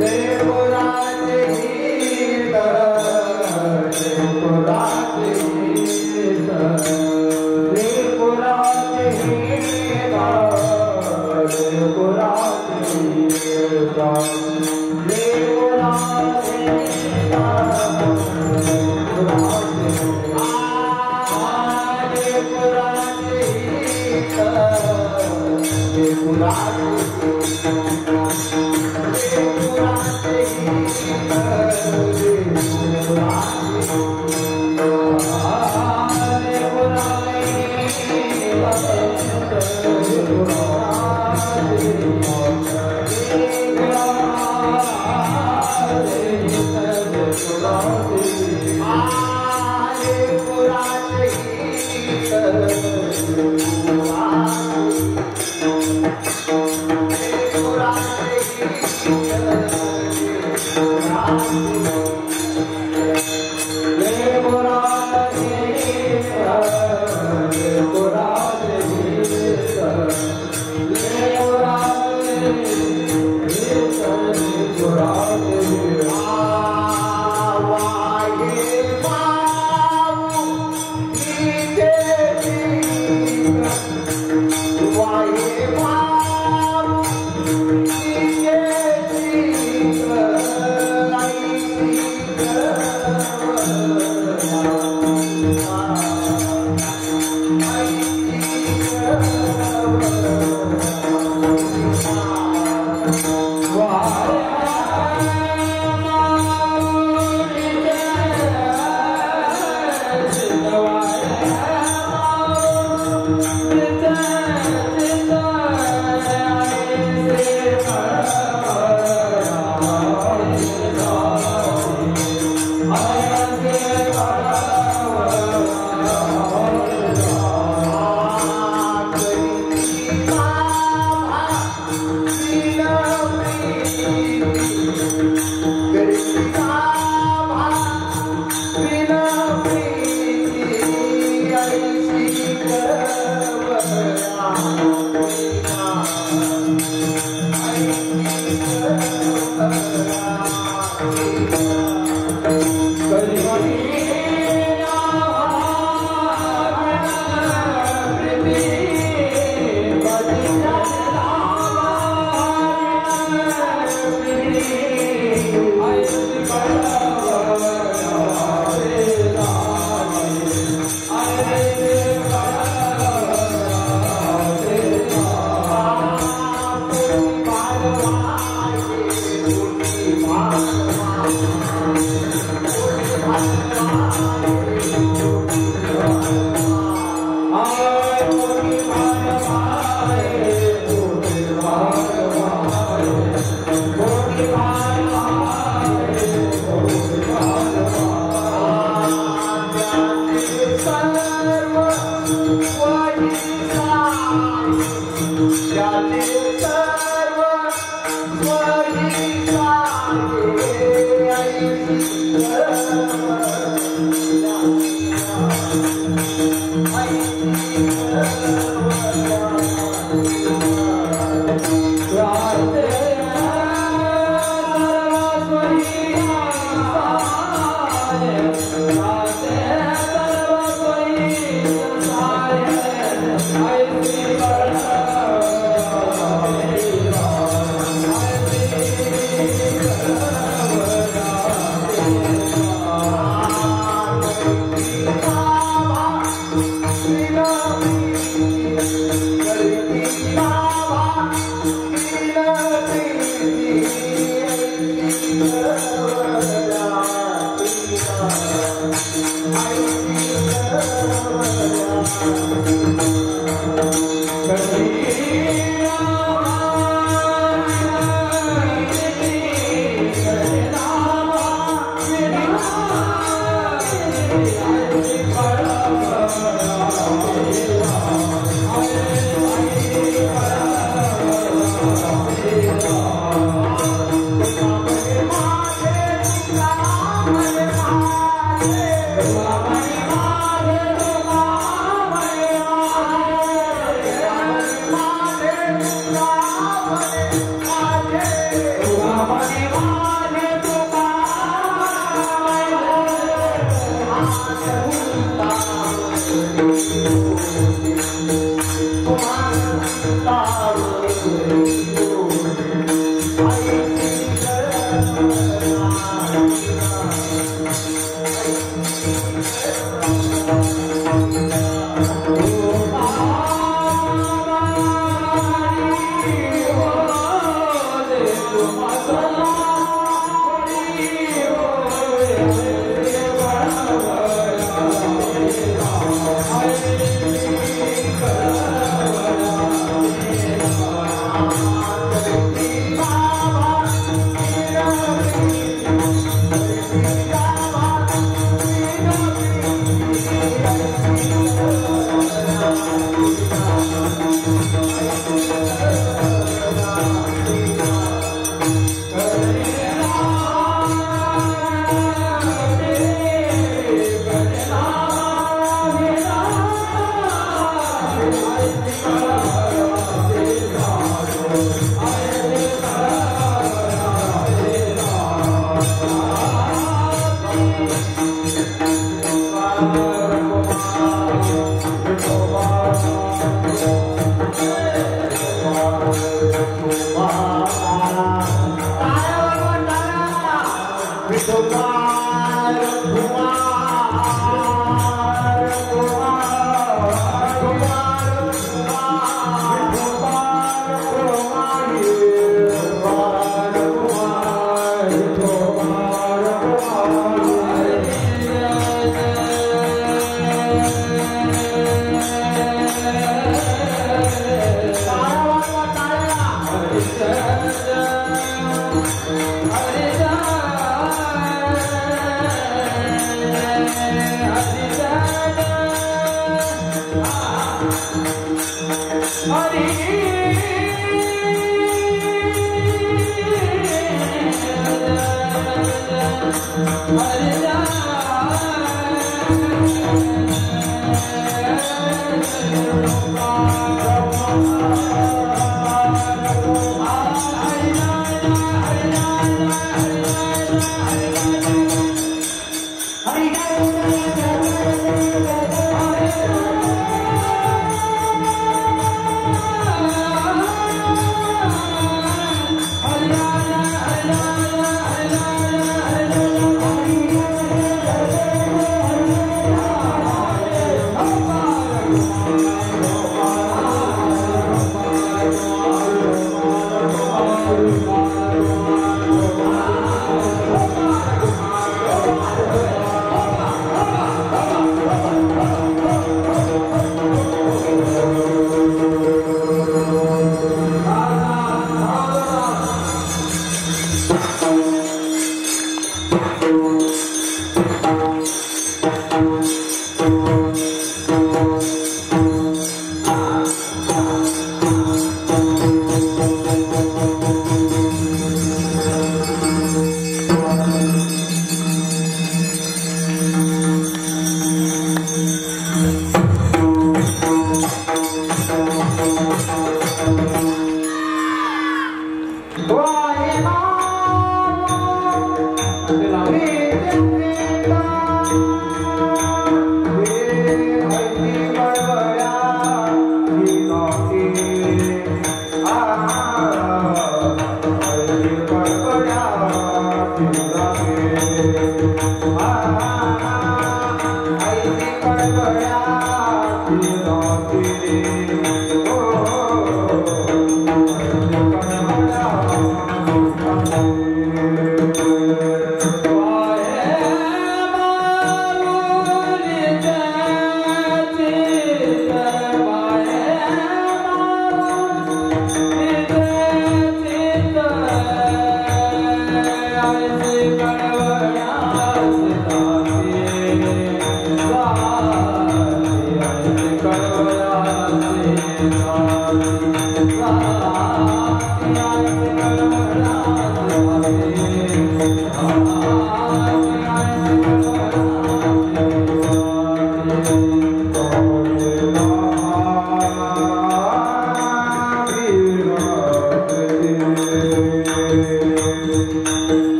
देवराज गीत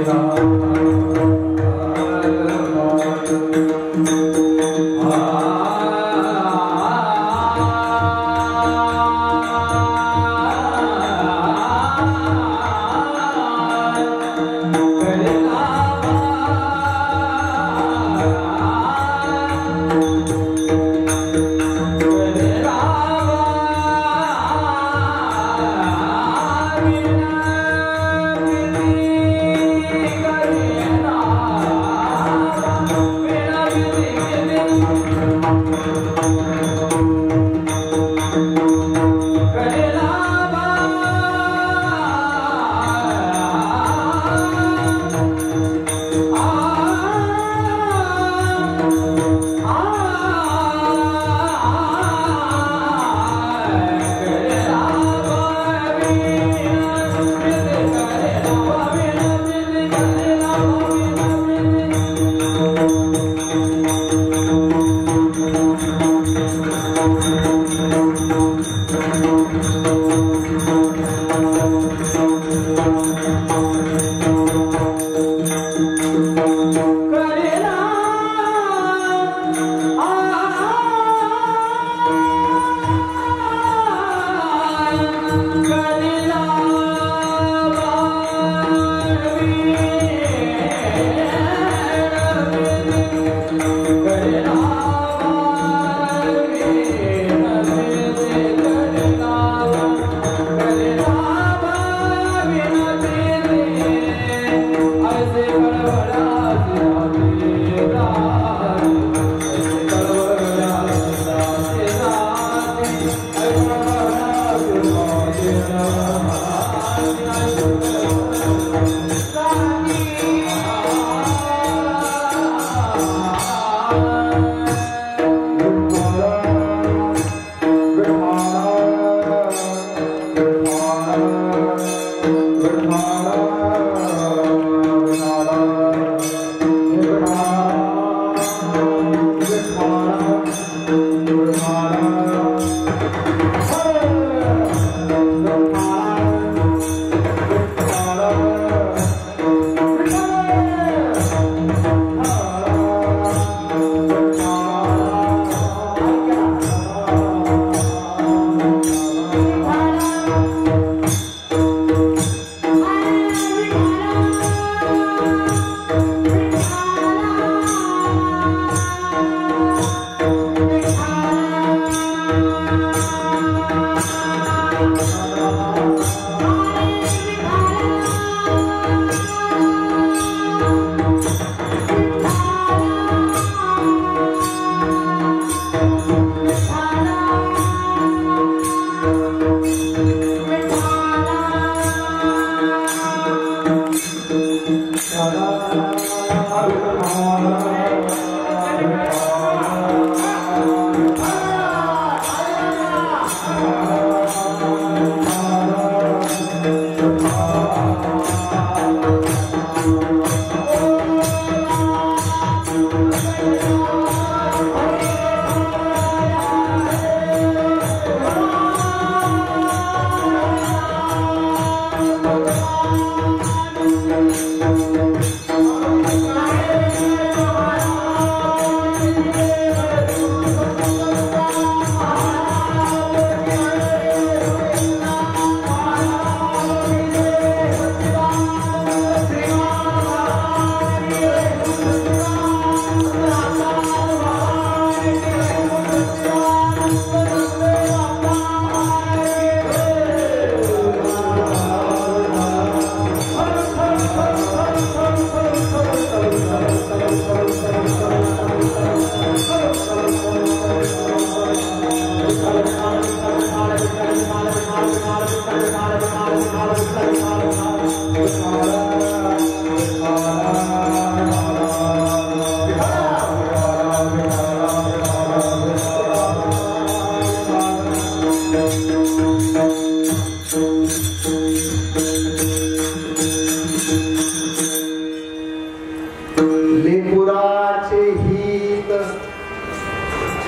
Ram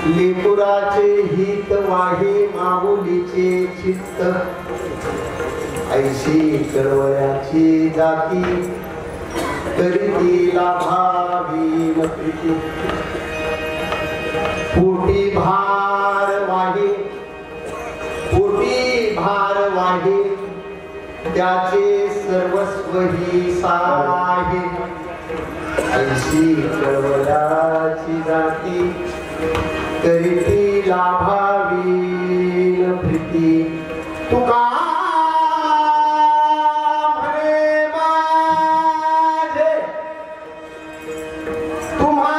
लेपुराचे हित वाहे माऊलीचे चित्त ऐशी कळवळ्याची जाती करीतीला भावी मकृती पोटी भार वाहे त्याचे सर्वस्व ही साहे ऐशी कळवळ्याची जाती करीतीला भावी प्रीती तुका म्हणे माझे तुम्हा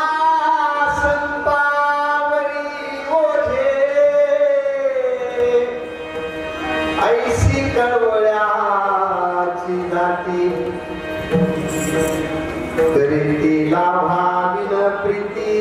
संतावरी ओझे ऐशी कळवळ्याची जाती करीतीला भावी प्रीती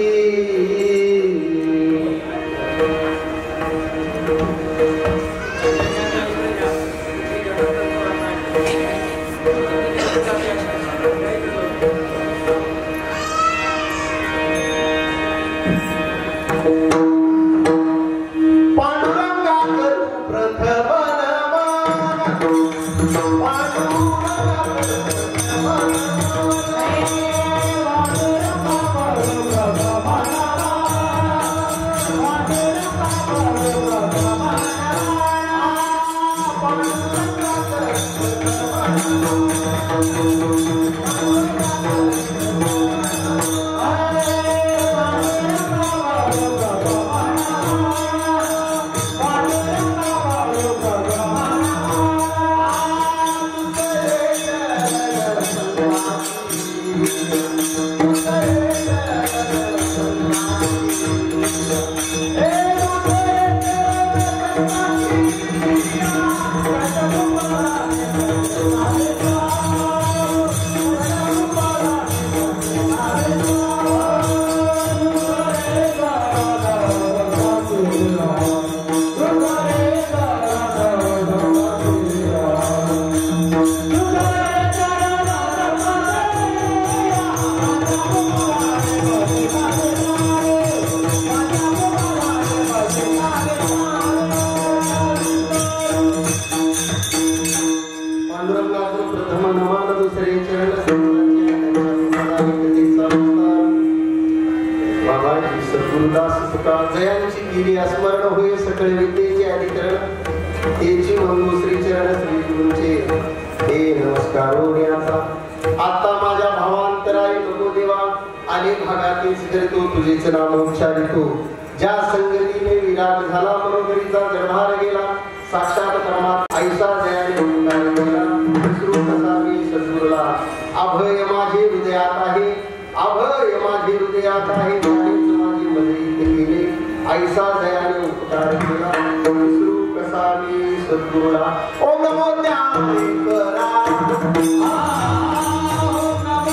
ज्या संगतीने विराट झाला बरोबरीचा दरबार गेला साक्षात परमात्मा ऐसा दयाने सद्गुरूला अभय माझे हृदयात आहे अभय माझे हृदयात आहे माझी मदत केले ऐसा दयाने उपकार केला विसरू कसा मी सद्गुरूला ओम नमो ज्ञानेश्वरा ओम नमो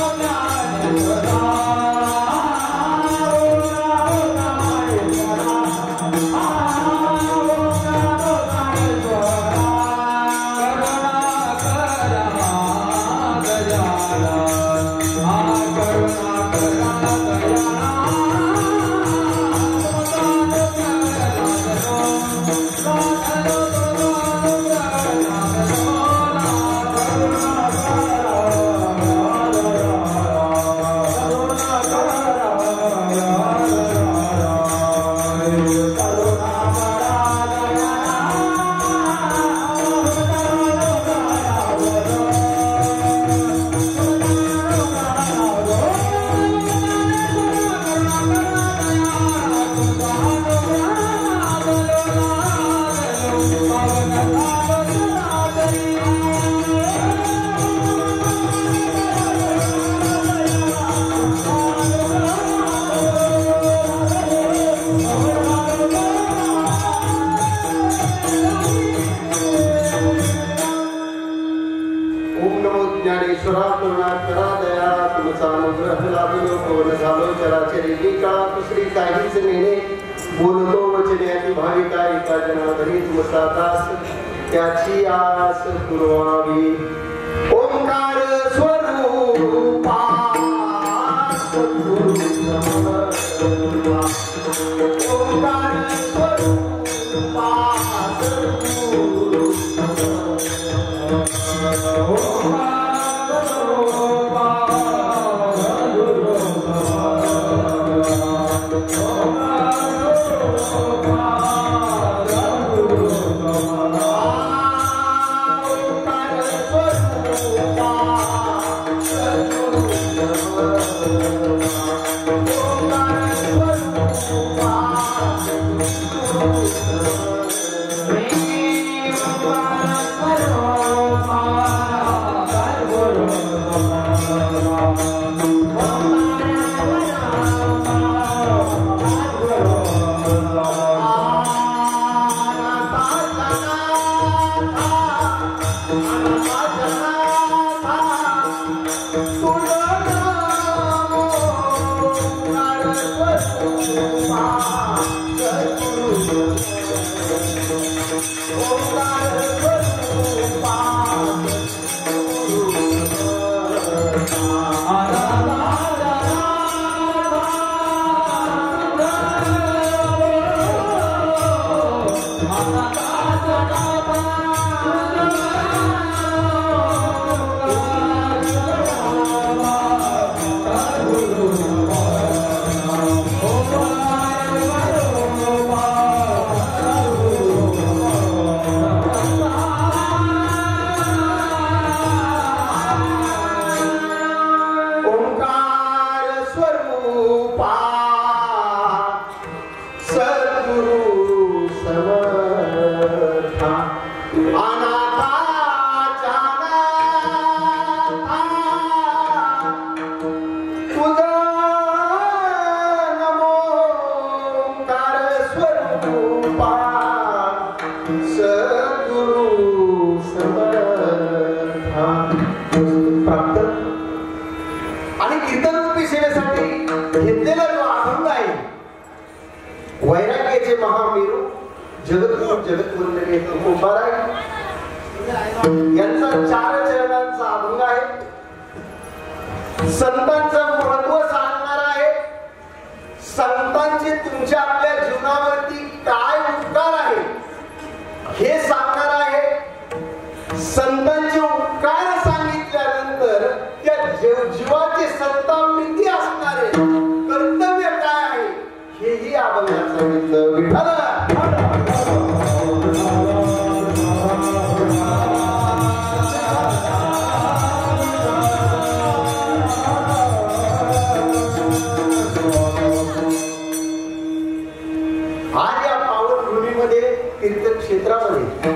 करुणा करा दयाळा तुमचा अनुग्रह लाभलो पवन झालो चराचरी काळा दुसरी काहीच नेणे बोलतो वचने भाविका एका जनाधरी तुमचा दास त्याची आस पुरवावी ओंकार स्वरूपा ओंकार स्वरूपा यांचा 4 चरणांचा अभंग आहे. संतांचं महत्व सांगणार आहे. संतांचे तुमच्या आपल्या जीवनावरती काय उपकार आहे हे सांगणार आहे. संतांचे उपकार सांगितल्यानंतर त्या जीवाचे संतांवरती असणारे कर्तव्य काय आहे हेही अभंगात सांगितलं. विठ्ठल तीर्थक्षेत्रामध्ये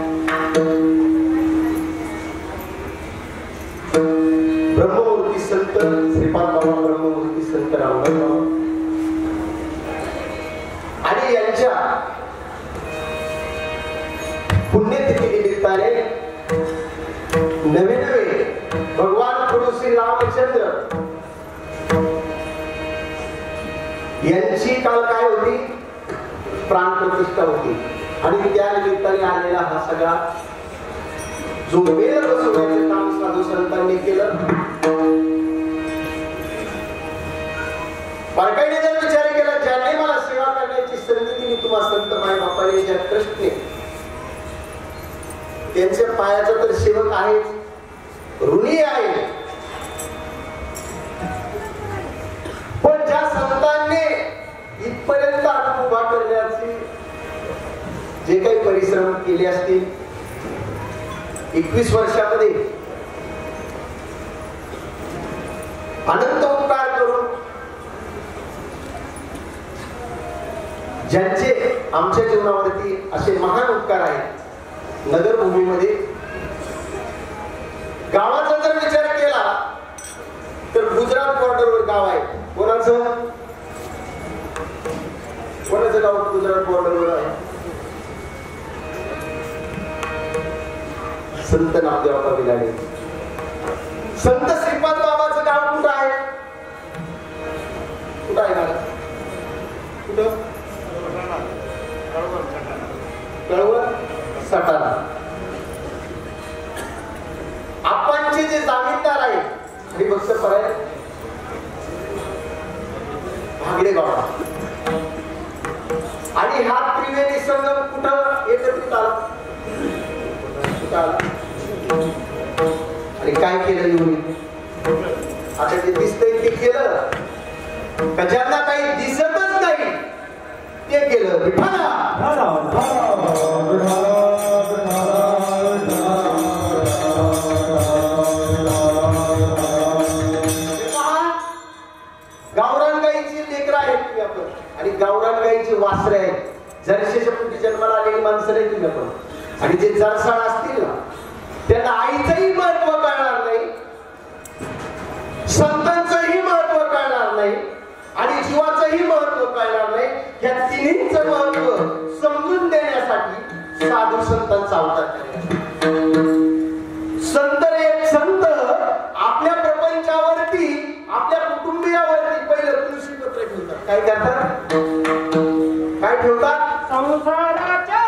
ब्रह्ममूर्ती संत श्रीपाद बाबा ब्रह्ममूर्ती संत रामदास बाबा आणि यांच्या पुण्यतिथी निमित्ताने नवे नवे भगवान प्रभू श्री रामचंद्र यांची काल काय होती प्राण प्रतिष्ठा होती आणि त्या निमित्ताने आलेला हा सगळा जो वेळ बसवण्याचे काम साधू संतांनी केलं. बारकाईने जर विचार केला ज्याने मला सेवा करण्याची संधी दिली तुम्हा संत माय बापाने ज्या कृष्णे त्यांच्या पायाचा तर सेवक आहेच, ऋणी आहे. पण ज्या संतांनी इथपर्यंत उभा करण्याची जे काही परिश्रम केले असतील 21 वर्षामध्ये अनंत उपकार करून ज्यांचे आमच्या जीवनावरती असे महान उपकार आहेत. नगरभूमीमध्ये गावाचा जर विचार केला तर गुजरात बॉर्डरवर गाव आहे. कोणाचं गाव गुजरात बॉर्डरवर आहे? संत नामदेव बिलाडे. संत श्रीपाद बाबाचं गाव कुठं आहे? कुठं आहे मला? कुठं? कळवण सटाणा. आपांचे जे जामीनदार आहेत हरिभक्त परायण भागडे बाबा आणि हा त्रिवेणी संगम कुठं एकत्रित आला? कुठं आला? आणि काय केलं येऊन? आता जे दिसतंय ते केलं का? ज्यांना काही दिसतच नाही ते केलं. विठ्ठला गावरान गाईची लेकरं आहेत तुम्ही आपण, आणि गावरान गाईची वासरे आहेत. जरशेच्या पुढे जन्माला आलेली माणसं नाही तुम्ही आपण. आणि जे जरसाळ असतील ना त्यांना आईचंही महत्व कळणार नाही, संतांचंही महत्व कळणार नाही आणि जीवाचंही महत्व कळणार नाही. या तिन्हीचं महत्व समजून देण्यासाठी साधू संतांचा अवतार केला. संत आपल्या प्रपंचावरती आपल्या कुटुंबियावरती पहिलं तुळशीपत्र ठेवतात. काय करतात? काय ठेवतात? संसाराच्या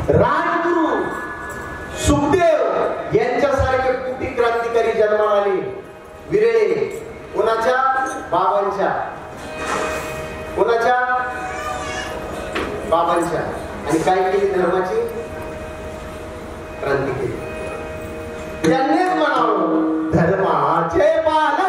राजगुरु सुखदेव यांच्यासारखे कुटी क्रांतिकारी जन्माला आले. विरळे कोणाच्या? बाबांच्या. कोणाच्या? बाबांच्या. आणि काय केली? धर्माची क्रांती केली. त्यांनीच म्हणावं धर्माचे पालन.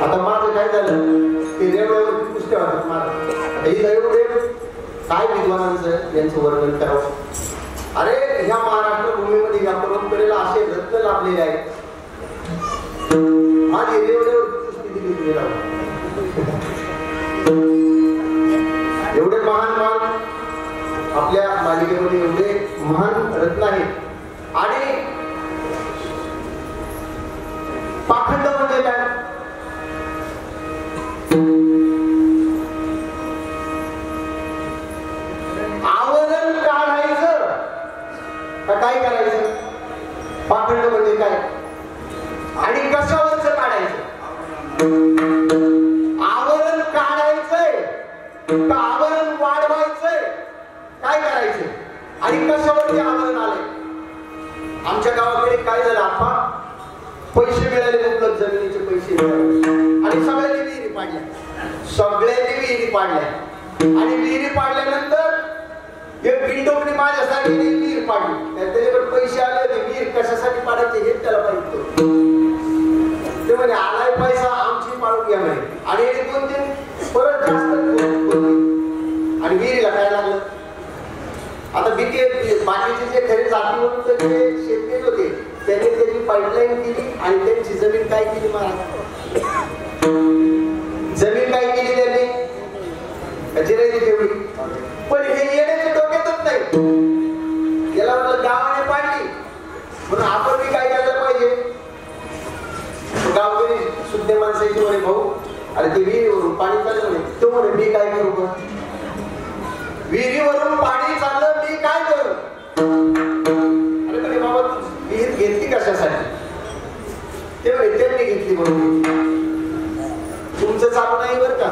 आता माझं काय झालं ते रेवड्यावरती पुस्तक वाटत मला हे एवढे काय विद्वानांचं यांचं वर्णन करावं. अरे ह्या महाराष्ट्र भूमीमध्ये या परंपरेला असे रत्न लाभलेले आहेत. माझी रेवड्यावरती पुस्तक दिली गेला एवढे महान आपल्या मालिकेमध्ये एवढे महान रत्न आहेत. आणि पाखंड म्हणजे काय? आवरण काढायचं का काय करायचं? पाखंड म्हणजे काय आणि कशावरच काढायचं? आवरण काढायचंय का आवरण वाढवायचंय? काय करायचंय आणि कशावरती आवरण आलंय? आमच्या गावाकडे काय झालं, आप्पा पैसे मिळाले, मुबलक जमिनीचे पैसे मिळाले आणि सगळ्यांनी विहिरी पाडल्या. सगळ्यांनी विहिरी पाडल्या आणि विहिरी पाडल्यानंतर एक बिंडोकरी माझ्यासाठी विहीर पाडली. त्याच्याकडे पैसे आले होते, विहीर कशासाठी पाडायचे हे त्याला पाहिजे. ते म्हणे आलाय पैसा आमची पाडून घ्या म्हणे. आणि 2-3 परत जास्त आणि विहिरीला काय लागलं. आता बाकीचे जे खरे जाती म्हणून जे शेतकरी होते त्यांनी त्याची पाईपलाईन केली आणि त्यांची जमीन काय केली, जमीन काय केली त्यांनी राहिली तेवढी. पण हे येण्याच्या डोक्यातच नाही. याला म्हटलं गावाने पाडली म्हणून आपण बी काय करायला पाहिजे. गावकरी शुद्ध माणसाची म्हणे भाऊ अरे ते विहिरीवरून पाणी चाललं म्हणे. तो म्हणे मी काय करू, विहिरीवरून पाणी चाललं मी काय करू. अरे म्हणे बाबा तू विहीर घेतली कशासाठी? ते म्हणे त्यांनी घेतली म्हणून. तुमचं चालू नाही बरं का,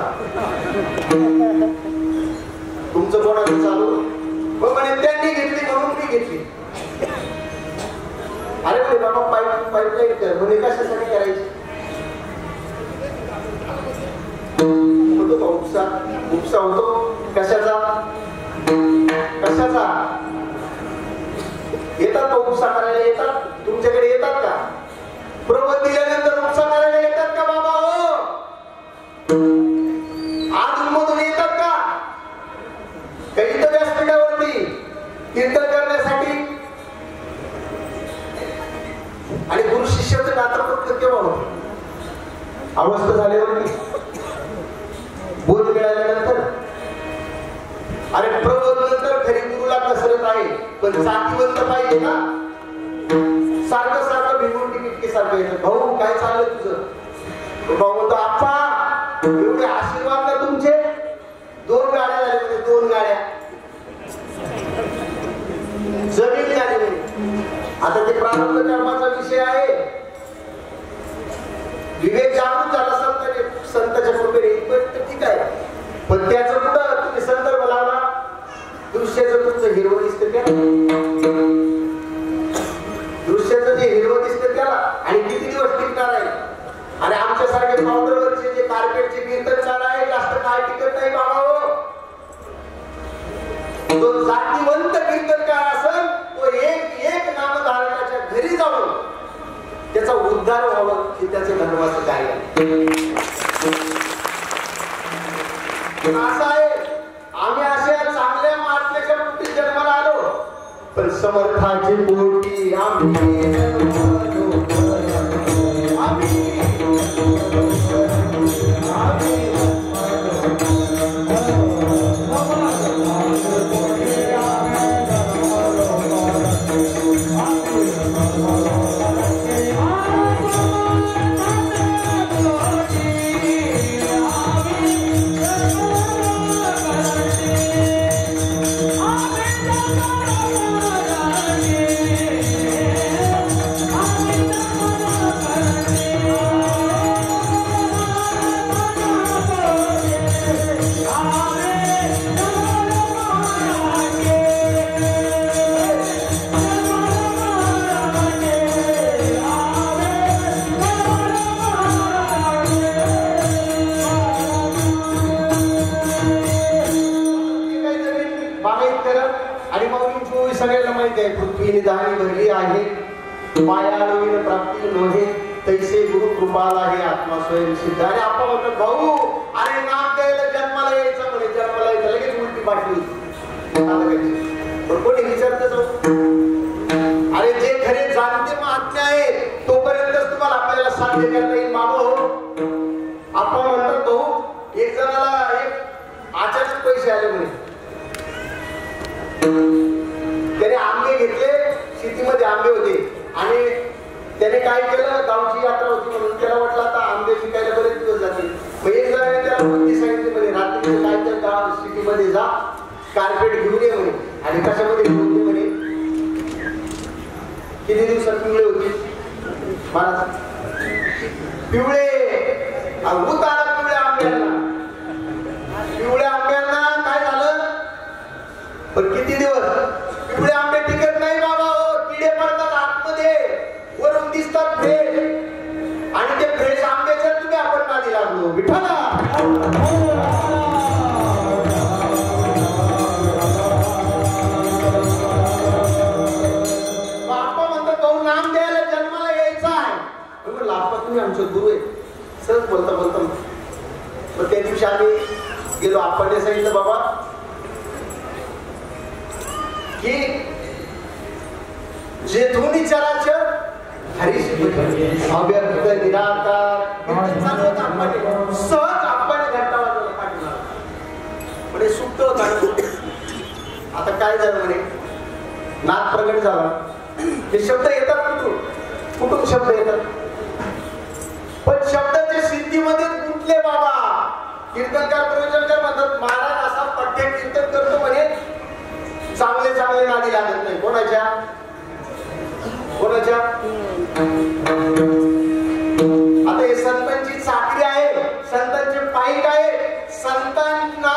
तुमचं कोणाचं चालू म्हणे त्यांनी घेतली म्हणून मी घेतली. अरे म्हणे बाबा पाईपलाईन कर म्हणे. कशासाठी करायची? होतो का उपसा? उपसा होतो कशाचा? कशाचा येतात का उपसा करायला? येतात तुमच्याकडे येतात का? प्रबोध दिल्यानंतर उपसा करायला येतात का बाबा? हो आतमधून येतात का? काही तर व्यासपीठावरती कीर्तन करण्यासाठी. आणि गुरु शिष्याचं नातं फक्त केव्हा होतं? अवस्था झाल्यावरती, बोध मिळाल्यानंतर. अरे प्रबोध नंतर खरी गुरुला कसरत आहे, पण जातीवंत पाहिजे ना. सारखं सारखं भिंगुटी किटकी सारखं येतं. भाऊ काय चाललं तुझं? भाऊ म्हणतो आप्पा एवढे आशीर्वाद ना तुमचे. 2 गाड्या झाल्या म्हणजे 2 गाड्या जमीन झाली नाही. आता ते प्रारंभ कर्माचा विषय आहे. विवेक जागृत झाला संतांच्या कृपेने इतकं ठीक आहे. पण त्याचं कुठं तुम्ही संदर्भ लावला? दृश्याचं तुमचं हिरवं दिसतं त्याला, दृश्याचं जे हिरवं दिसतं त्याला. आणि किती दिवस टिकणार आहे? आणि आमच्यासारखे पावडरवरचे जे कार्पेटचे कीर्तनकार आहे जास्त काळ टिकत नाही बाबा. तो जातीवंत कीर्तनकार असेल तो एक नामधारकाच्या घरी जाऊन त्याचा उद्धार व्हावं हे त्याचं धर्माचं कार्य आहे. असं आहे. आम्ही अशा चांगल्या महात्म्याच्या पोटी जन्माला आलो, पण समर्थाची पोटी आम्ही पृथ्वी दाणी भरली आहे. मायाळवीन प्राप्ती नोहे तैसे गुरु कृपाला हे आत्मा स्वयं सिद्ध. आणि आपण म्हणतो भाऊ अरे नाम द्यायला जन्माला यायचं म्हणे. जन्माला यायचं लगेच उलटी बाटली होती. कोणी विचारतं जाऊ? अरे जे खरे जाणते महात्म्य आहे तोपर्यंतच तुम्हाला आपल्याला साध्य करता येईल बाबा. हो आपण म्हणतो भाऊ एक जणाला एक अचानक पैसे आले म्हणे. त्याने आंबे घेतले, शेतीमध्ये आंबे होते आणि त्याने काय केलं, गावची यात्रा होती म्हणून पिवळे उतारा पिवळ्या आंब्यांना. पिवळ्या आंब्यांना काय झालं? पण किती दिवस पिवळे आंबे टिकत नाही बाबा. किडे पडतात आतमध्ये, वरून दिसतात फ्रेश, आणि ते फ्रेश आंब्याच्या तुम्ही आपण नादी लागलो. विठ्ठला बाप्पा म्हणतात भाऊ नाम द्यायला जन्माला यायचा आहे. म्हणलं बाप्पा तुम्ही आमचे गुरु आहे. सहज बोलता बोलता मग त्या दिवशी आम्ही गेलो. आपण सांगितलं बाबा की जेथून चराचर हरीश अव्यक्त निराकार चालू होता. आपण सहज आपण घंटाला म्हणजे सुप्त होता. आता काय झालं म्हणे, नाद प्रगट झाला. हे शब्द येतात कुठून कुठून शब्द येतात, पण शब्दाच्या सिद्धीमध्ये गुंतले बाबा. कीर्तनकार प्रवचनकार म्हणतात महाराज असा पठ्य कीर्तन करतो म्हणे चांगले चांगले नादी लागत नाही. कोणाच्या कोणाच्या? आता हे संतांची चाकरी आहे, संतांचे पाईक आहे. संतांना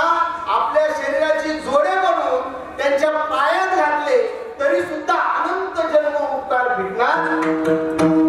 आपल्या शरीराची जोडे बनवून त्यांच्या पायात घातले तरी सुद्धा अनंत जन्म उपकार भेटणार